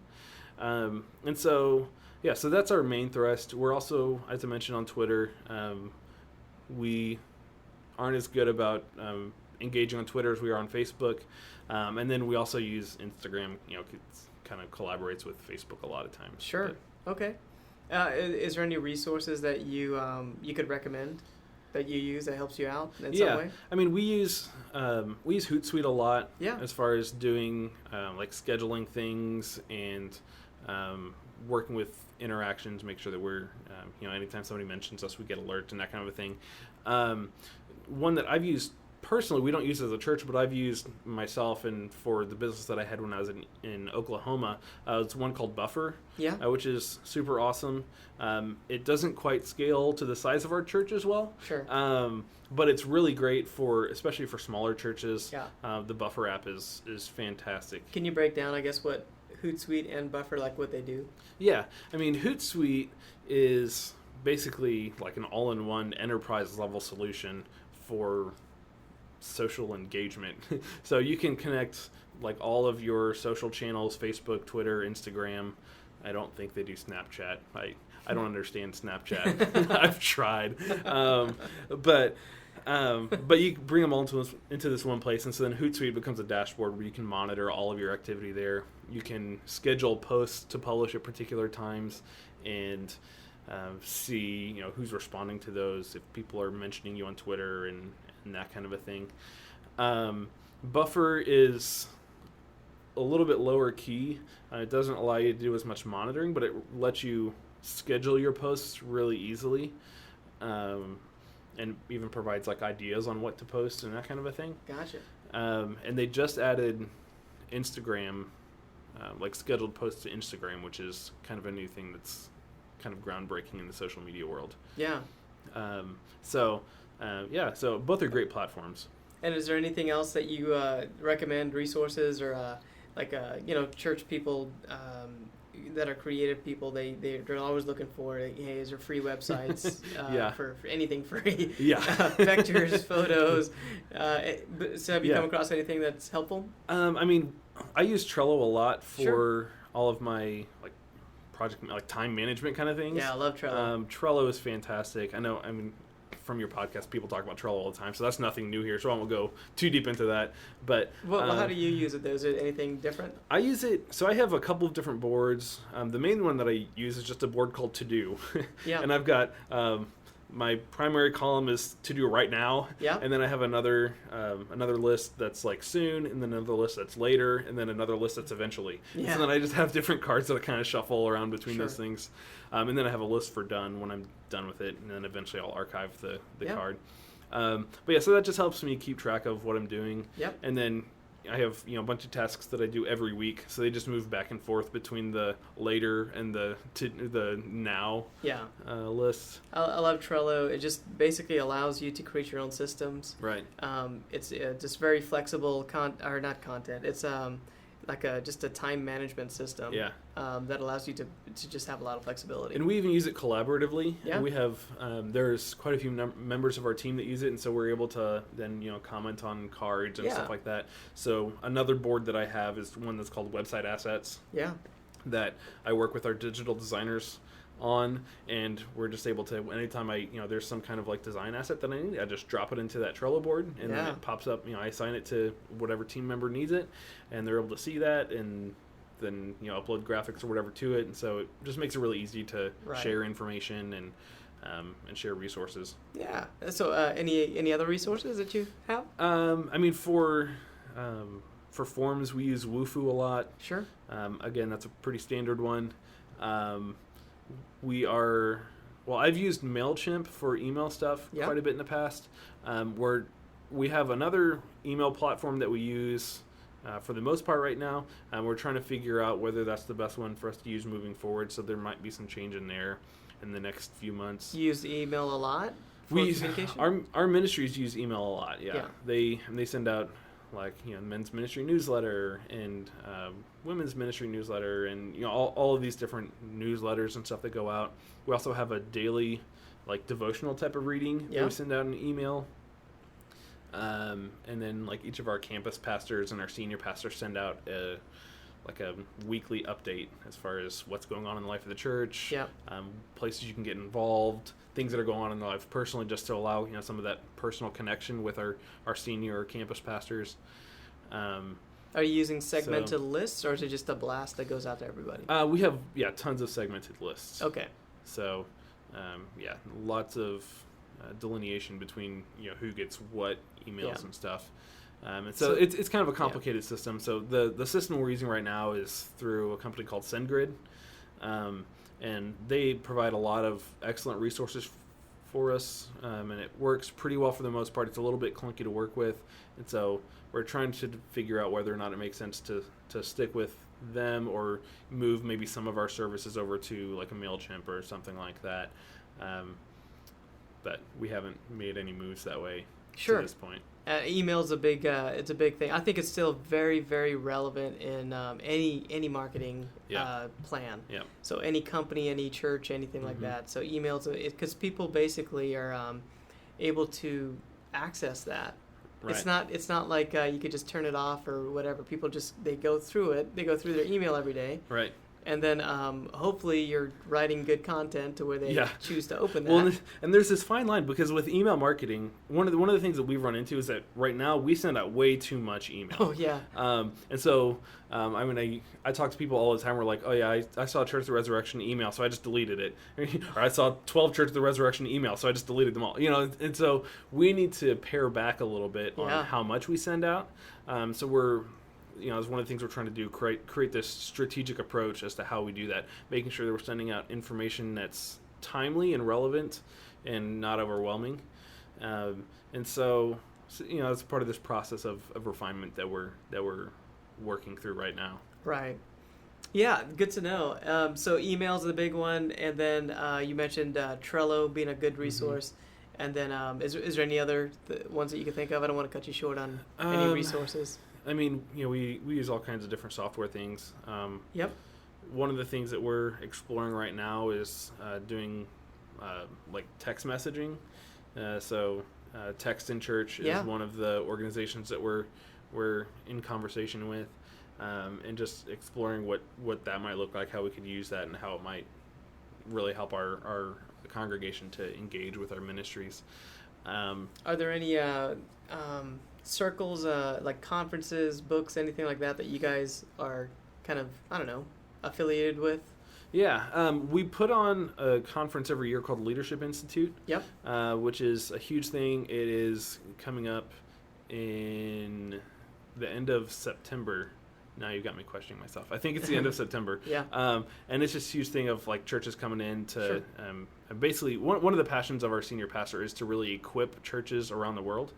And so... yeah, so that's our main thrust. We're also, as I mentioned, on Twitter. We aren't as good about engaging on Twitter as we are on Facebook. And then we also use Instagram, it kind of collaborates with Facebook a lot of times. Sure. Okay. Is there any resources that you could recommend that you use that helps you out in some way? We use Hootsuite a lot as far as doing scheduling things and working with interactions, make sure that we're, anytime somebody mentions us, we get alerts and that kind of a thing. One that I've used personally, we don't use it as a church, but I've used myself and for the business that I had when I was in Oklahoma. It's one called Buffer, which is super awesome. It doesn't quite scale to the size of our church as well. Sure. But it's really great especially for smaller churches. Yeah. The Buffer app is fantastic. Can you break down, I guess, what Hootsuite and Buffer, like what they do? Yeah. I mean, Hootsuite is basically like an all-in-one enterprise level solution for social engagement. So you can connect like all of your social channels, Facebook, Twitter, Instagram. I don't think they do Snapchat. I don't understand Snapchat. I've tried. But you bring them all into this one place, and so then Hootsuite becomes a dashboard where you can monitor all of your activity there. You can schedule posts to publish at particular times and see who's responding to those, if people are mentioning you on Twitter and that kind of a thing. Buffer is a little bit lower key. It doesn't allow you to do as much monitoring, but it lets you schedule your posts really easily, and even provides like ideas on what to post and that kind of a thing. Gotcha. And they just added Instagram, like scheduled posts to Instagram, which is kind of a new thing that's kind of groundbreaking in the social media world. Yeah. So both are great platforms. And is there anything else that you recommend, resources or church people that are creative people? They're always looking for, hey, is there free websites for anything free? Yeah. Pictures, photos. So have you come across anything that's helpful? I mean, I use Trello a lot for all of my project time management kind of things. Yeah, I love Trello. Trello is fantastic. I know. I mean, from your podcast, people talk about Trello all the time, so that's nothing new here. So I won't go too deep into that. But how do you use it? Is it anything different? I use it. So I have a couple of different boards. The main one that I use is just a board called To Do. Yeah. And I've got my primary column is To Do right now. Yeah. And then I have another list that's like soon, and then another list that's later, and then another list that's eventually. Yeah. So then I just have different cards that I kind of shuffle around between those things. And then I have a list for done when I'm done with it, and then eventually I'll archive the card. So that just helps me keep track of what I'm doing. Yep. And then I have a bunch of tasks that I do every week, so they just move back and forth between the later and the now lists. I love Trello. It just basically allows you to create your own systems. Right. It's just very flexible not content. It's just a time management system. Yeah. That allows you to just have a lot of flexibility. And we even use it collaboratively. Yeah. We have there's quite a few members of our team that use it, and so we're able to then comment on cards and stuff like that. So another board that I have is one that's called Website Assets. Yeah. That I work with our digital designers on, and we're just able to, anytime there's some kind of design asset that I need, I just drop it into that Trello board, and then it pops up. I assign it to whatever team member needs it, and they're able to see that, and then upload graphics or whatever to it, and so it just makes it really easy to share information and share resources. Yeah. So any other resources that you have? I mean, for forms, we use Wufoo a lot. Sure. Again, that's a pretty standard one. I've used MailChimp for email stuff quite a bit in the past. We have another email platform that we use for the most part right now. We're trying to figure out whether that's the best one for us to use moving forward, so there might be some change in there in the next few months. You use email a lot for communication? Our ministries use email a lot, They send out men's ministry newsletter and women's ministry newsletter, and all of these different newsletters and stuff that go out. We also have a daily devotional type of reading that we send out in email, and then each of our campus pastors and our senior pastors send out a weekly update as far as what's going on in the life of the church, places you can get involved, things that are going on in their life personally, just to allow some of that personal connection with our senior campus pastors. Are you using segmented lists, or is it just a blast that goes out to everybody? We have tons of segmented lists. Okay. So lots of delineation between who gets what emails and stuff. And so it's kind of a complicated system. So the system we're using right now is through a company called SendGrid. And they provide a lot of excellent resources for us, and it works pretty well for the most part. It's a little bit clunky to work with, and so we're trying to figure out whether or not it makes sense to stick with them or move maybe some of our services over to like a MailChimp or something like that. But we haven't made any moves that way to this point. Email's a big it's a big thing. I think it's still very, very relevant in any marketing plan. Yeah. So any company, any church, anything like that. So emails, because people basically are able to access that. Right. It's not like you could just turn it off or whatever. People they go through it. They go through their email every day. Right. And then hopefully you're writing good content to where they choose to open that. Well, and there's this fine line, because with email marketing, one of the things that we've run into is that right now we send out way too much email. Oh, yeah. And so, I talk to people all the time. We're like, oh, yeah, I saw Church of the Resurrection email, so I just deleted it. Or I saw 12 Church of the Resurrection email, so I just deleted them all. And so we need to pare back a little bit on how much we send out. So we're... it's one of the things we're trying to do, create this strategic approach as to how we do that, making sure that we're sending out information that's timely and relevant and not overwhelming. And so it's part of this process of refinement that we're working through right now. Right. Yeah, good to know. So email's the big one, and then you mentioned Trello being a good resource. And then is there any other ones that you can think of? I don't want to cut you short on any resources. I mean, we use all kinds of different software things. Yep. One of the things that we're exploring right now is doing like text messaging. So Text in Church is one of the organizations that we're in conversation with, and just exploring what that might look like, how we could use that, and how it might really help our congregation to engage with our ministries. Are there any circles, like conferences, books, anything like that you guys are kind of, I don't know, affiliated with? Yeah, we put on a conference every year called Leadership Institute. Yep. Which is a huge thing. It is coming up in the end of September. Now you've got me questioning myself. I think it's the end of September. Yeah. And it's just a huge thing of like churches coming in to basically one of the passions of our senior pastor is to really equip churches around the world,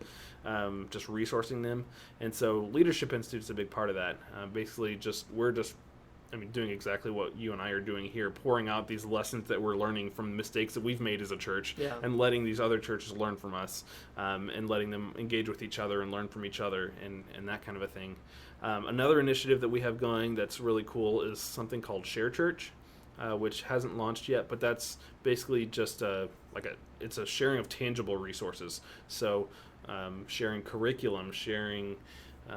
just resourcing them. And so Leadership Institute is a big part of that. Basically, we're doing exactly what you and I are doing here, pouring out these lessons that we're learning from mistakes that we've made as a church, and letting these other churches learn from us, and letting them engage with each other and learn from each other, and that kind of a thing. Another initiative that we have going that's really cool is something called Share Church, which hasn't launched yet, but that's basically just it's a sharing of tangible resources. So sharing curriculum, sharing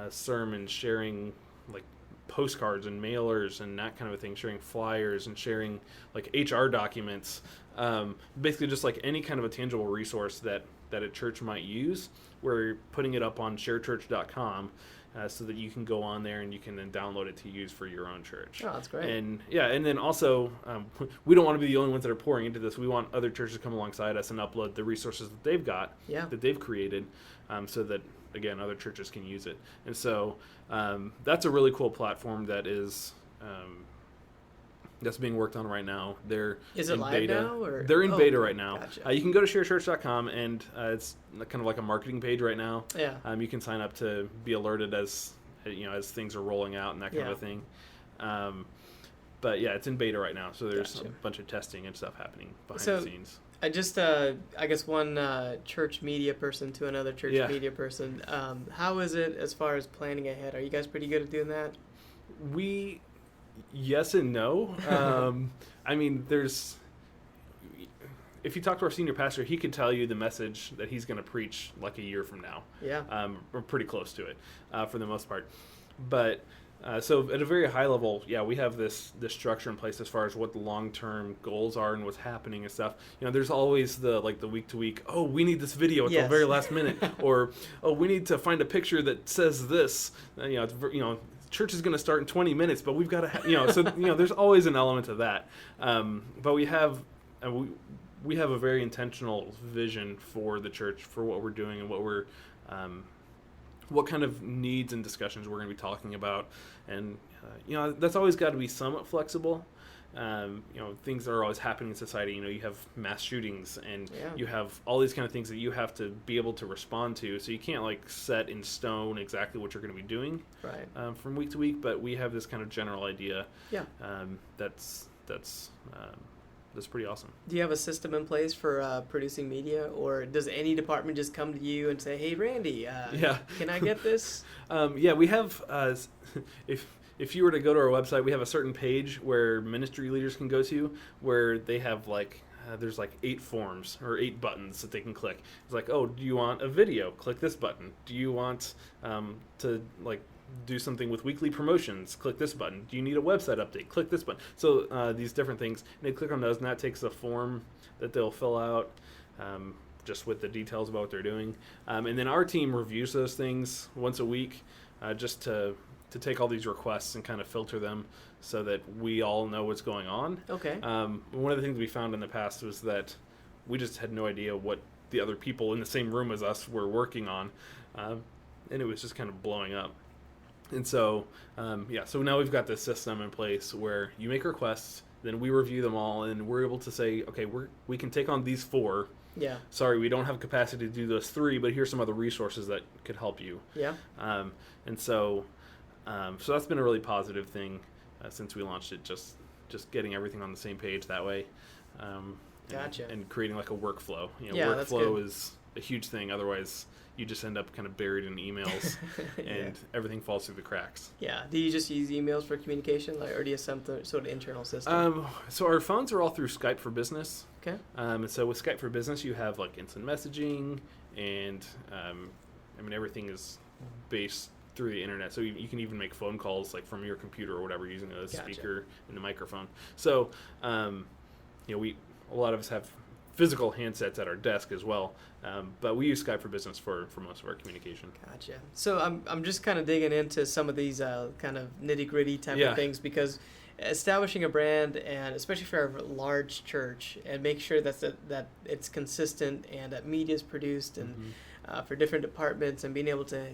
sermons, sharing like postcards and mailers and that kind of a thing, sharing flyers and sharing like HR documents, basically just like any kind of a tangible resource that a church might use. We're putting it up on sharechurch.com. So that you can go on there and you can then download it to use for your own church. Oh, that's great. And then also, we don't want to be the only ones that are pouring into this. We want other churches to come alongside us and upload the resources that they've got, that they've created, so that, again, other churches can use it. And so that's a really cool platform that is... that's being worked on right now. Is it live beta now? Or? They're in beta right now. Gotcha. You can go to sharechurch.com, and it's kind of like a marketing page right now. Yeah. You can sign up to be alerted as things are rolling out and that kind of a thing. But yeah, it's in beta right now, so there's a bunch of testing and stuff happening behind the scenes. I just, I guess one church media person to another church media person. How is it as far as planning ahead? Are you guys pretty good at doing that? Yes and no. If you talk to our senior pastor, he could tell you the message that he's going to preach like a year from now. Yeah. We're pretty close to it for the most part. But so at a very high level, we have this structure in place as far as what the long-term goals are and what's happening and stuff. There's always the week to week, oh, we need this video at the very last minute, or oh, we need to find a picture that says this. Church is going to start in 20 minutes, but we've got to, so there's always an element of that. But we have a very intentional vision for the church, for what we're doing and what kind of needs and discussions we're going to be talking about. And, that's always got to be somewhat flexible. things are always happening in society. You have mass shootings, and Yeah. you have all these kind of things that you have to be able to respond to. So you can't like set in stone exactly what you're going to be doing from week to week. But we have this kind of general idea. Yeah. That's pretty awesome. Do you have a system in place for producing media, or does any department just come to you and say, "Hey, Randy, can I get this?" We have. If you were to go to our website, we have a certain page where ministry leaders can go to, where they have there's 8 forms or 8 buttons that they can click. It's like, oh, do you want a video? Click this button. Do you want to do something with weekly promotions? Click this button. Do you need a website update? Click this button. So these different things, and they click on those, and that takes a form that they'll fill out just with the details about what they're doing. And then our team reviews those things once a week just to take all these requests and kind of filter them so that we all know what's going on. Okay. One of the things we found in the past was that we just had no idea what the other people in the same room as us were working on, and it was just kind of blowing up. And so, so now we've got this system in place where you make requests, then we review them all, and we're able to say, okay, we can take on these 4. Yeah. Sorry, we don't have capacity to do those 3, but here's some other resources that could help you. Yeah. And so that's been a really positive thing since we launched it, just getting everything on the same page that way. Gotcha. And creating a workflow. That's workflow good. is a huge thing. Otherwise, you just end up kind of buried in emails, and everything falls through the cracks. Yeah. Do you just use emails for communication, or do you have some sort of internal system? So our phones are all through Skype for Business. Okay. And so with Skype for Business, you have instant messaging, and everything is based through the internet. So you can even make phone calls from your computer or whatever using a speaker and the microphone. So a lot of us have physical handsets at our desk as well, but we use Skype for Business for most of our communication. Gotcha. So I'm just kind of digging into some of these kind of nitty-gritty type of things, because establishing a brand, and especially for a large church, and make sure that it's consistent and that media is produced, and for different departments, and being able to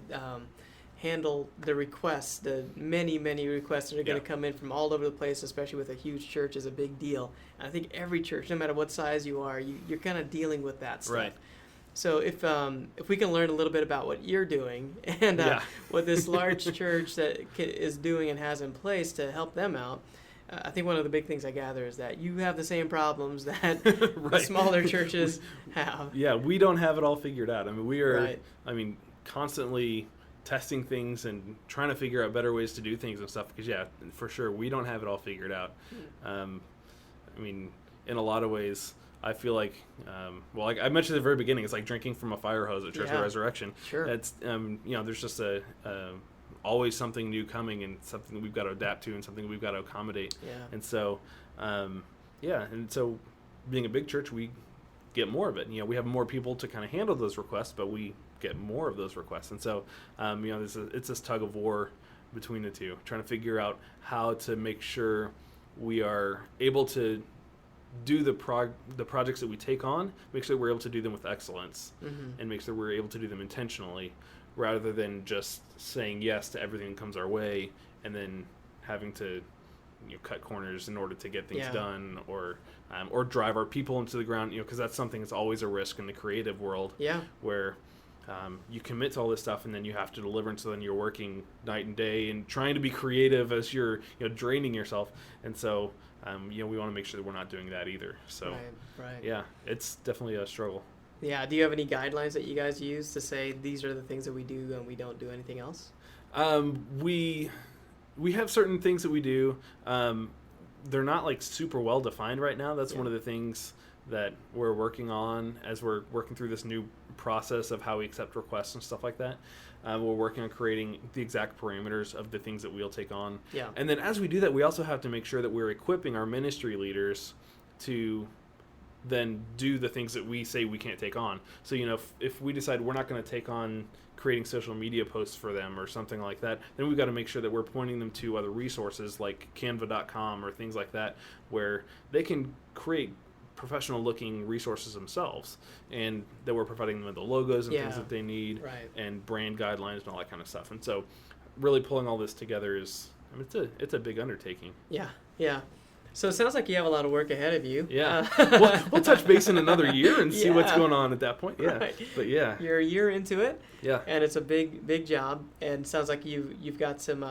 handle the requests, the many requests that are going to come in from all over the place, especially with a huge church, is a big deal. And I think every church, no matter what size you are, you're kind of dealing with that stuff. Right. So if we can learn a little bit about what you're doing, and what this large church that is doing and has in place to help them out, I think one of the big things I gather is that you have the same problems that the smaller churches have. Yeah, we don't have it all figured out. We are constantly testing things and trying to figure out better ways to do things and stuff, because for sure we don't have it all figured out. In a lot lot of ways, I feel like I mentioned at the very beginning, it's like drinking from a fire hose at Church of Resurrection. Sure. It's there's just always something new coming, and something that we've got to adapt to, and something we've got to accommodate. And so being a big church, we get more of it. We have more people to kind of handle those requests, but we get more of those requests. And so it's this tug of war between the two, trying to figure out how to make sure we are able to do the projects that we take on, make sure we're able to do them with excellence, and make sure we're able to do them intentionally, rather than just saying yes to everything that comes our way and then having to cut corners in order to get things done, or drive our people into the ground, because that's something that's always a risk in the creative world, where you commit to all this stuff and then you have to deliver, and so then you're working night and day and trying to be creative as you're draining yourself. And so we want to make sure that we're not doing that either. So it's definitely a struggle. Do you have any guidelines that you guys use to say these are the things that we do and we don't do anything else? We have certain things that we do. They're not super well defined right now. That's one of the things that we're working on as we're working through this new process of how we accept requests and stuff like that. We're working on creating the exact parameters of the things that we'll take on. And then as we do that, we also have to make sure that we're equipping our ministry leaders to then do the things that we say we can't take on. So, if we decide we're not going to take on creating social media posts for them or something like that, then we've got to make sure that we're pointing them to other resources like canva.com or things like that, where they can create professional looking resources themselves, and that we're providing them with the logos and things that they need, and brand guidelines and all that kind of stuff. And so really pulling all this together is, it's a big undertaking. So it sounds like you have a lot of work ahead of you. Yeah. We'll touch base in another year and see what's going on at that point. Yeah. Right. But yeah. You're a year into it. Yeah. And it's a big job. And it sounds like you've got some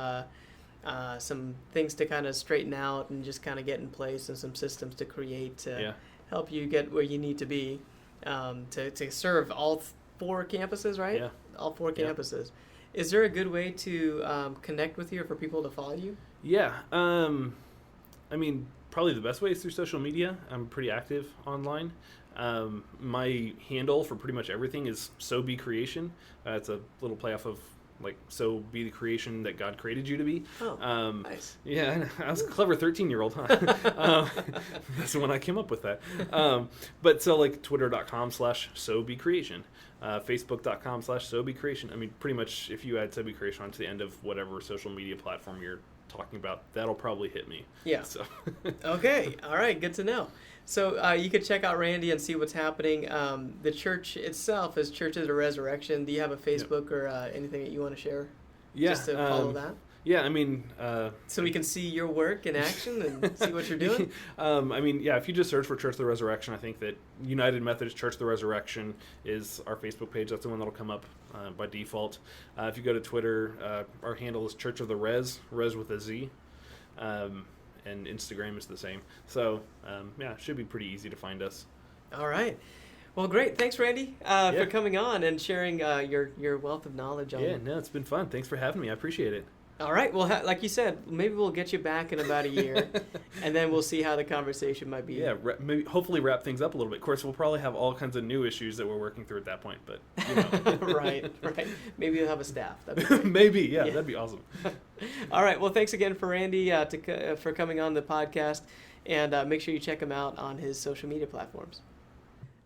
things to kind of straighten out and just kind of get in place, and some systems to create to help you get where you need to be, to serve all 4 campuses, right? Yeah. All 4 campuses. Is there a good way to connect with you or for people to follow you? Yeah. I mean, probably the best way is through social media. I'm pretty active online. My handle for pretty much everything is So Be Creation. It's a little play off of like, so be the creation that God created you to be. Oh, nice. Yeah, I was a clever 13-year-old, huh? That's when I came up with that. But so like twitter.com/SoBeCreation, Facebook.com/SoBeCreation. I mean, pretty much if you add So Be Creation onto the end of whatever social media platform you're talking about, that'll probably hit me. Yeah. So. Okay. All right. Good to know. So you could check out Randy and see what's happening. The church itself is Church of the Resurrection. Do you have a Facebook or anything that you want to share? Yeah. Just to follow that? Yeah, I mean... so we can see your work in action and see what you're doing? I mean, yeah, if you just search for Church of the Resurrection, I think that United Methodist Church of the Resurrection is our Facebook page. That's the one that'll come up by default. If you go to Twitter, our handle is Church of the Res with a Z. And Instagram is the same. So, yeah, it should be pretty easy to find us. All right. Well, great. Thanks, Randy, for coming on and sharing your wealth of knowledge on Yeah, no, it's been fun. Thanks for having me. I appreciate it. All right. Well, like you said, maybe we'll get you back in about a year, and then we'll see how the conversation might be. Yeah, maybe hopefully wrap things up a little bit. Of course, we'll probably have all kinds of new issues that we're working through at that point, but, you know. Right. Maybe you'll have a staff. That'd be great. Maybe, yeah, that'd be awesome. All right. Well, thanks again for Randy for coming on the podcast, and make sure you check him out on his social media platforms.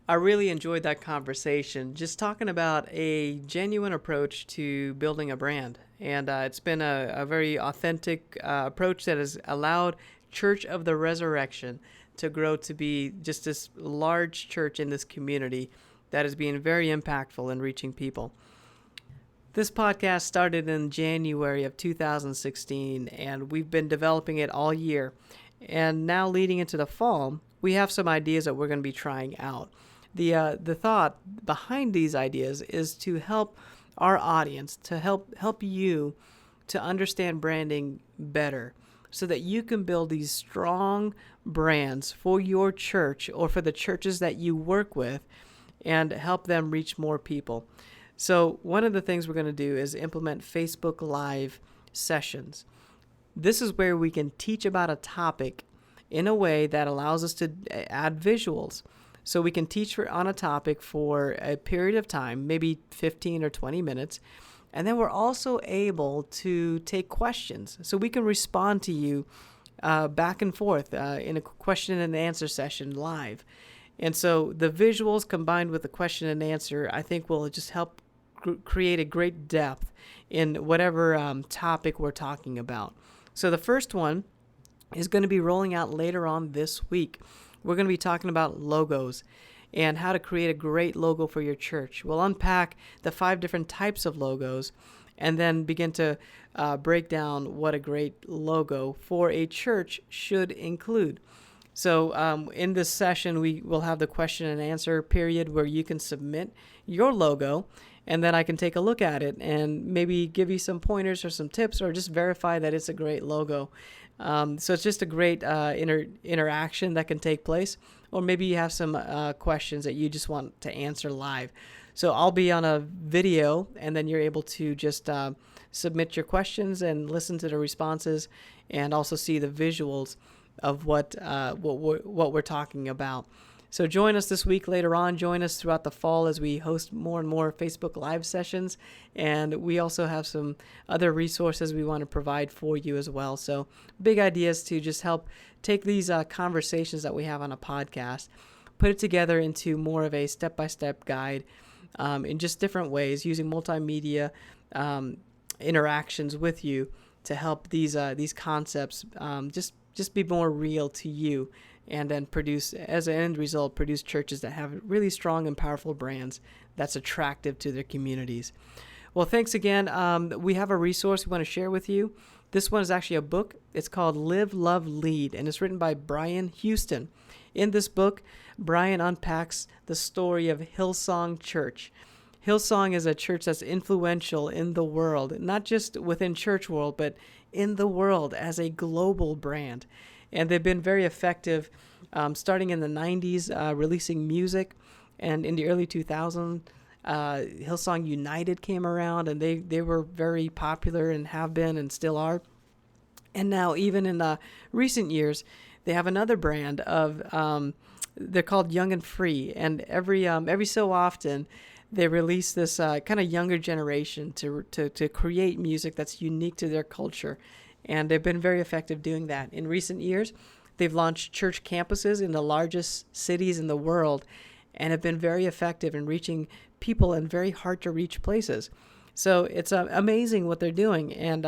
I really enjoyed that conversation, just talking about a genuine approach to building a brand. And it's been a very authentic approach that has allowed Church of the Resurrection to grow to be just this large church in this community that is being very impactful in reaching people. This podcast started in January of 2016, and we've been developing it all year. And now leading into the fall, we have some ideas that we're going to be trying out. The thought behind these ideas is to help our audience, to help you to understand branding better, so that you can build these strong brands for your church or for the churches that you work with and help them reach more people. So one of the things we're going to do is implement Facebook Live sessions. This is where we can teach about a topic in a way that allows us to add visuals. So we can teach on a topic for a period of time, maybe 15 or 20 minutes, and then we're also able to take questions. So we can respond to you back and forth in a question and answer session live. And so the visuals combined with the question and answer, I think will just help create a great depth in whatever topic we're talking about. So the first one is going to be rolling out later on this week. We're going to be talking about logos and how to create a great logo for your church. We'll unpack the 5 different types of logos and then begin to break down what a great logo for a church should include. So in this session, we will have the question and answer period where you can submit your logo, and then I can take a look at it and maybe give you some pointers or some tips or just verify that it's a great logo. So it's just a great interaction that can take place. Or maybe you have some questions that you just want to answer live. So I'll be on a video, and then you're able to just submit your questions and listen to the responses and also see the visuals of what we're talking about. So join us this week later on. Join us throughout the fall as we host more and more Facebook Live sessions. And we also have some other resources we want to provide for you as well. So big ideas to just help take these conversations that we have on a podcast, put it together into more of a step-by-step guide in just different ways, using multimedia interactions with you to help these concepts just be more real to you, and then produce, as an end result, produce churches that have really strong and powerful brands that's attractive to their communities. Well, thanks again. We have a resource we want to share with you. This one is actually a book. It's called Live, Love, Lead, and it's written by Brian Houston. In this book, Brian unpacks the story of Hillsong Church. Hillsong is a church that's influential in the world, not just within church world, but in the world as a global brand. And they've been very effective starting in the 90s, releasing music. And in the early 2000s, Hillsong United came around, and they were very popular and have been and still are. And now, even in recent years, they have another brand of, they're called Young and Free. And every so often, they release this kind of younger generation to create music that's unique to their culture. And they've been very effective doing that. In recent years, they've launched church campuses in the largest cities in the world and have been very effective in reaching people in very hard-to-reach places. So it's amazing what they're doing. And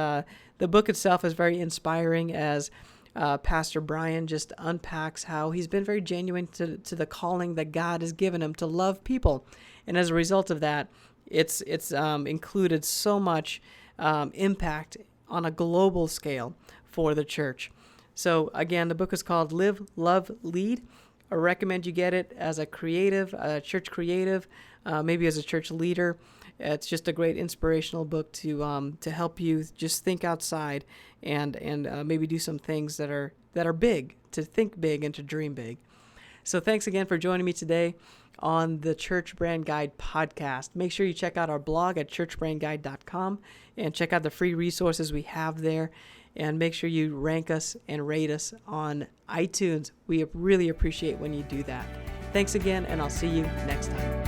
the book itself is very inspiring as Pastor Brian just unpacks how he's been very genuine to the calling that God has given him to love people. And as a result of that, it's included so much impact on a global scale for the church. So again, the book is called Live, Love, Lead. I recommend you get it as a creative, a church creative, maybe as a church leader. It's just a great inspirational book to help you just think outside and maybe do some things that are big, to think big and to dream big. So thanks again for joining me today on the Church Brand Guide podcast. Make sure you check out our blog at churchbrandguide.com and check out the free resources we have there. And make sure you rank us and rate us on iTunes. We really appreciate when you do that. Thanks again, and I'll see you next time.